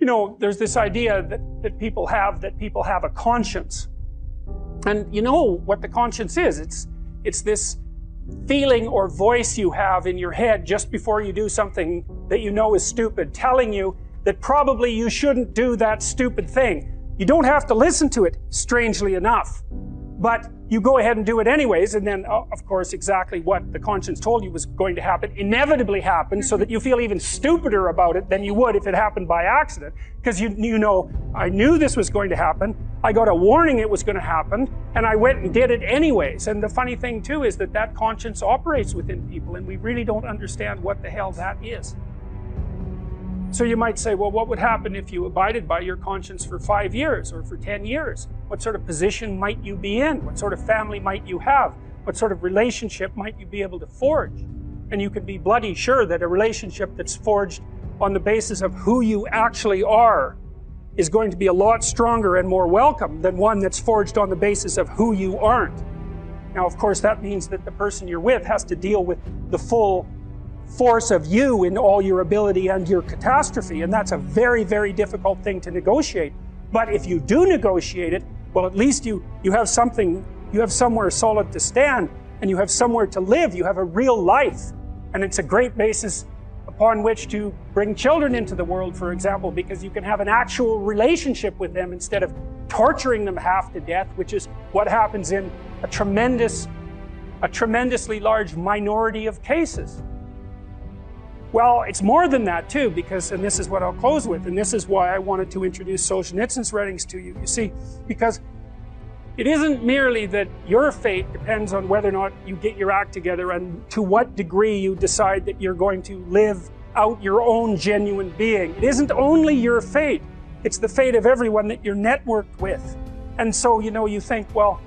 You know, there's this idea that people have a conscience. And you know what the conscience is. It's this feeling or voice you have in your head just before you do something that you know is stupid, telling you that probably you shouldn't do that stupid thing. You don't have to listen to it, strangely enough. But you go ahead and do it anyways, and then, of course, exactly what the conscience told you was going to happen inevitably happens, so that you feel even stupider about it than you would if it happened by accident. Because you know, I knew this was going to happen, I got a warning it was going to happen, and I went and did it anyways. And the funny thing too is that conscience operates within people, and we really don't understand what the hell that is. So you might say, well, what would happen if you abided by your conscience for 5 years or for 10 years? What sort of position might you be in? What sort of family might you have? What sort of relationship might you be able to forge? And you can be bloody sure that a relationship that's forged on the basis of who you actually are is going to be a lot stronger and more welcome than one that's forged on the basis of who you aren't. Now, of course, that means that the person you're with has to deal with the full force of you in all your ability and your catastrophe, and that's a very, very difficult thing to negotiate. But if you do negotiate it, well, at least you have something, you have somewhere solid to stand, and you have somewhere to live, you have a real life. And it's a great basis upon which to bring children into the world, for example, because you can have an actual relationship with them instead of torturing them half to death, which is what happens in a tremendously large minority of cases. Well, it's more than that too, because, and this is what I'll close with, and this is why I wanted to introduce Solzhenitsyn's writings to you. You see, because it isn't merely that your fate depends on whether or not you get your act together and to what degree you decide that you're going to live out your own genuine being. It isn't only your fate, it's the fate of everyone that you're networked with. And so, you know, you think, well,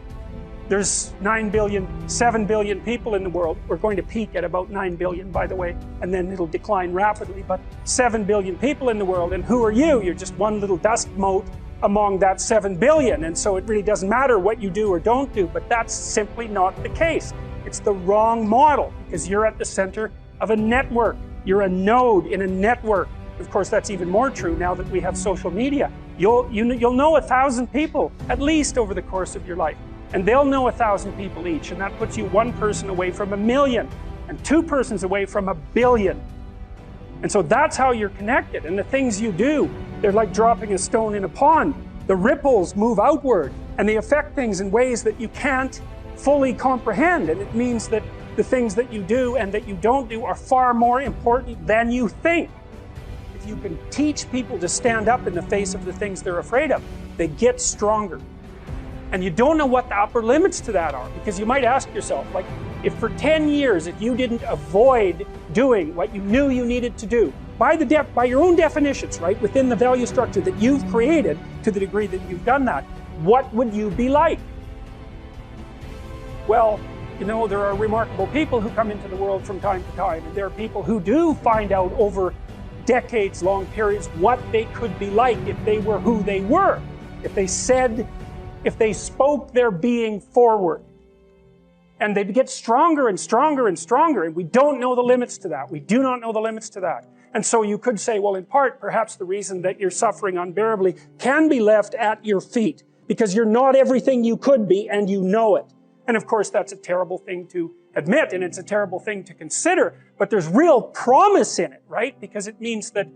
there's 7 billion people in the world. We're going to peak at about 9 billion, by the way, and then it'll decline rapidly, but 7 billion people in the world, and who are you? You're just one little dust mote among that 7 billion, and so it really doesn't matter what you do or don't do, but that's simply not the case. It's the wrong model, because you're at the center of a network. You're a node in a network. Of course, that's even more true now that we have social media. You'll know 1,000 people, at least, over the course of your life. And they'll know 1,000 people each, and that puts you one person away from 1 million, and 2 persons away from 1 billion. And so that's how you're connected, and the things you do, they're like dropping a stone in a pond. The ripples move outward, and they affect things in ways that you can't fully comprehend, and it means that the things that you do and that you don't do are far more important than you think. If you can teach people to stand up in the face of the things they're afraid of, they get stronger. And you don't know what the upper limits to that are, because you might ask yourself, like, if for 10 years, if you didn't avoid doing what you knew you needed to do, by your own definitions, right, within the value structure that you've created, to the degree that you've done that, what would you be like? Well, you know, there are remarkable people who come into the world from time to time, and there are people who do find out over decades-long periods what they could be like if they were who they were, if they spoke their being forward. And they get stronger and stronger and stronger, and we don't know the limits to that. We do not know the limits to that. And so you could say, well, in part, perhaps the reason that you're suffering unbearably can be left at your feet, because you're not everything you could be, and you know it. And of course, that's a terrible thing to admit, and it's a terrible thing to consider, but there's real promise in it, right? Because it means that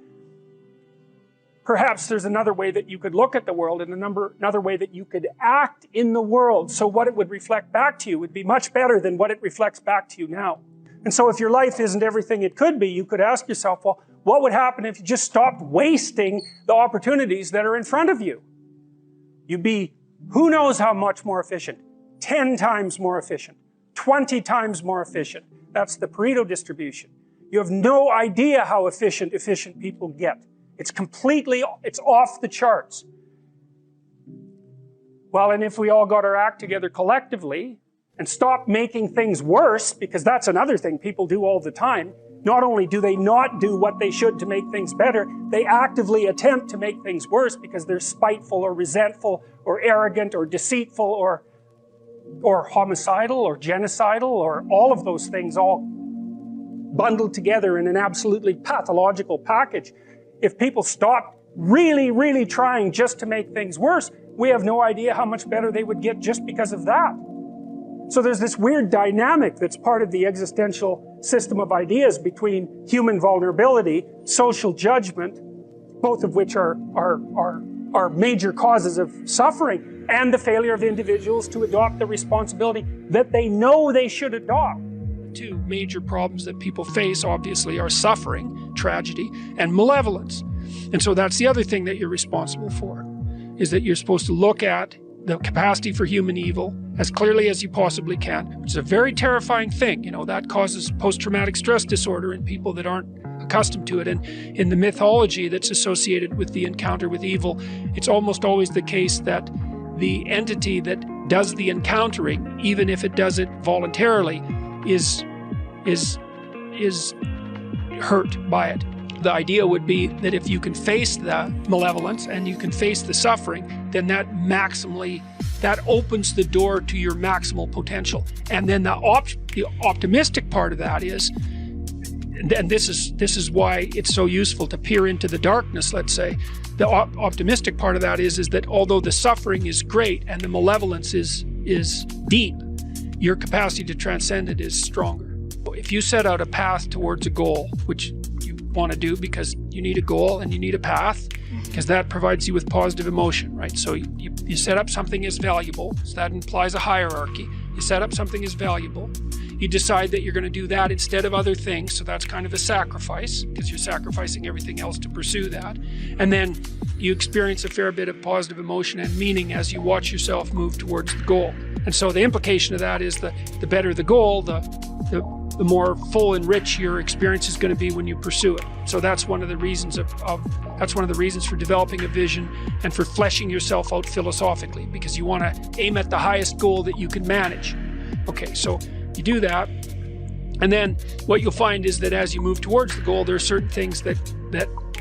perhaps there's another way that you could look at the world, and another way that you could act in the world, so what it would reflect back to you would be much better than what it reflects back to you now. And so if your life isn't everything it could be, you could ask yourself, well, what would happen if you just stopped wasting the opportunities that are in front of you? You'd be, who knows how much more efficient? 10 times more efficient, 20 times more efficient. That's the Pareto distribution. You have no idea how efficient people get. It's off the charts. Well, and if we all got our act together collectively and stopped making things worse, because that's another thing people do all the time, not only do they not do what they should to make things better, they actively attempt to make things worse because they're spiteful or resentful or arrogant or deceitful or homicidal or genocidal or all of those things all bundled together in an absolutely pathological package. If people stopped really, really trying just to make things worse, we have no idea how much better they would get just because of that. So there's this weird dynamic that's part of the existential system of ideas between human vulnerability, social judgment, both of which are major causes of suffering, and the failure of individuals to adopt the responsibility that they know they should adopt. Two major problems that people face, obviously, are suffering, tragedy, and malevolence. And so that's the other thing that you're responsible for, is that you're supposed to look at the capacity for human evil as clearly as you possibly can, which is a very terrifying thing. You know, that causes post-traumatic stress disorder in people that aren't accustomed to it. And in the mythology that's associated with the encounter with evil, it's almost always the case that the entity that does the encountering, even if it does it voluntarily, is hurt by it. The idea would be that if you can face the malevolence and you can face the suffering, then that opens the door to your maximal potential. And then the optimistic part of that is, and this is why it's so useful to peer into the darkness, let's say, the optimistic part of that is that although the suffering is great and the malevolence is deep, your capacity to transcend it is stronger. If you set out a path towards a goal, which you want to do because you need a goal and you need a path, because that provides you with positive emotion, right? So you set up something as valuable, so that implies a hierarchy. You set up something as valuable. You decide that you're going to do that instead of other things, so that's kind of a sacrifice, because you're sacrificing everything else to pursue that. And then you experience a fair bit of positive emotion and meaning as you watch yourself move towards the goal. And so the implication of that is that the better the goal, the more full and rich your experience is going to be when you pursue it. So that's one of the reasons that's one of the reasons for developing a vision and for fleshing yourself out philosophically, because you want to aim at the highest goal that you can manage. Okay, so you do that, and then what you'll find is that as you move towards the goal, there are certain things that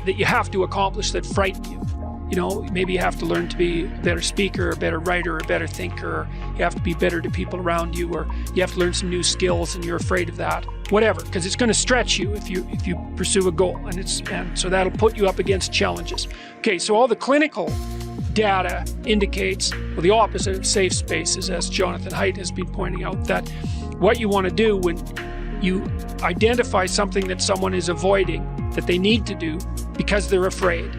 you have to accomplish that frighten you. You know, maybe you have to learn to be a better speaker, a better writer, a better thinker, or you have to be better to people around you, or you have to learn some new skills and you're afraid of that. Whatever, because it's going to stretch you if you pursue a goal, and so that'll put you up against challenges. Okay, so all the clinical data indicates, well, the opposite of safe spaces, as Jonathan Haidt has been pointing out, that what you want to do when you identify something that someone is avoiding that they need to do because they're afraid,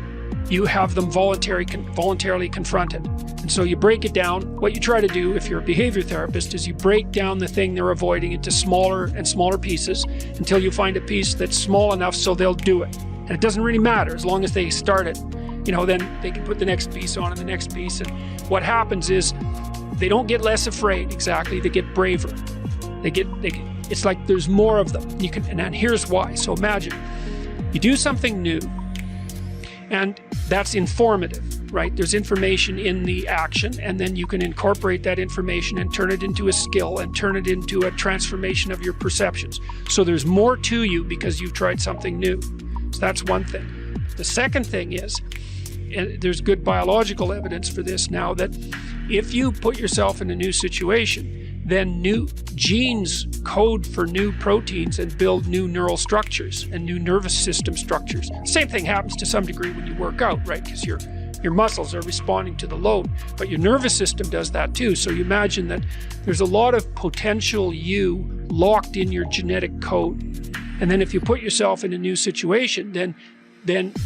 you have them voluntarily confronted. And so you break it down. What you try to do if you're a behavior therapist is you break down the thing they're avoiding into smaller and smaller pieces until you find a piece that's small enough so they'll do it. And it doesn't really matter as long as they start it. You know, then they can put the next piece on and the next piece. And what happens is they don't get less afraid, exactly, they get braver. It's like there's more of them. And here's why. So imagine you do something new, and that's informative, right? There's information in the action, and then you can incorporate that information and turn it into a skill and turn it into a transformation of your perceptions. So there's more to you because you've tried something new. So that's one thing. The second thing is, and there's good biological evidence for this now, that if you put yourself in a new situation, then new genes code for new proteins and build new neural structures and new nervous system structures. Same thing happens to some degree when you work out, right? Because your muscles are responding to the load, but your nervous system does that too. So you imagine that there's a lot of potential you locked in your genetic code. And then if you put yourself in a new situation, then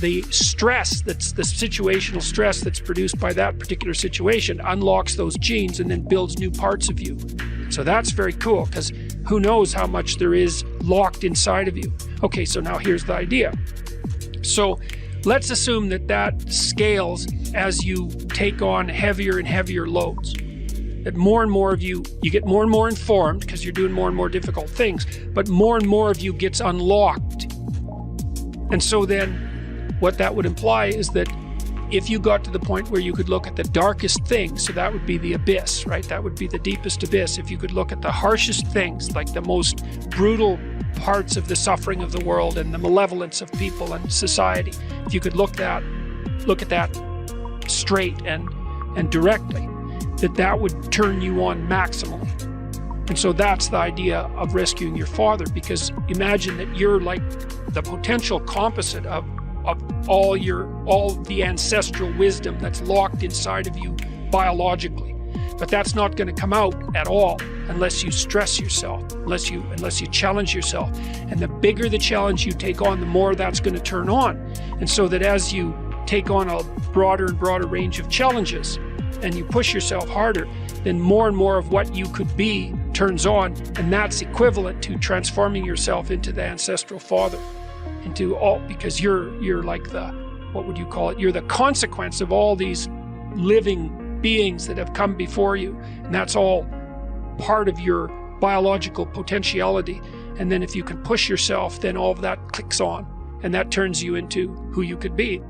the stress, that's the situational stress that's produced by that particular situation, unlocks those genes and then builds new parts of you. So that's very cool, because who knows how much there is locked inside of you. Okay, so now here's the idea. So let's assume that scales as you take on heavier and heavier loads. That more and more of you get more and more informed because you're doing more and more difficult things, but more and more of you gets unlocked. And so then what that would imply is that if you got to the point where you could look at the darkest things, so that would be the abyss, right? That would be the deepest abyss. If you could look at the harshest things, like the most brutal parts of the suffering of the world and the malevolence of people and society, if you could look at that straight and directly, that would turn you on maximally. And so that's the idea of rescuing your father, because imagine that you're like the potential composite of of all the ancestral wisdom that's locked inside of you biologically. But that's not going to come out at all unless you stress yourself, unless you challenge yourself. And the bigger the challenge you take on, the more that's going to turn on. And so that as you take on a broader and broader range of challenges and you push yourself harder, then more and more of what you could be turns on, and that's equivalent to transforming yourself into the ancestral father, because you're like the, what would you call it? You're the consequence of all these living beings that have come before you, and that's all part of your biological potentiality. And then if you can push yourself, then all of that clicks on, and that turns you into who you could be.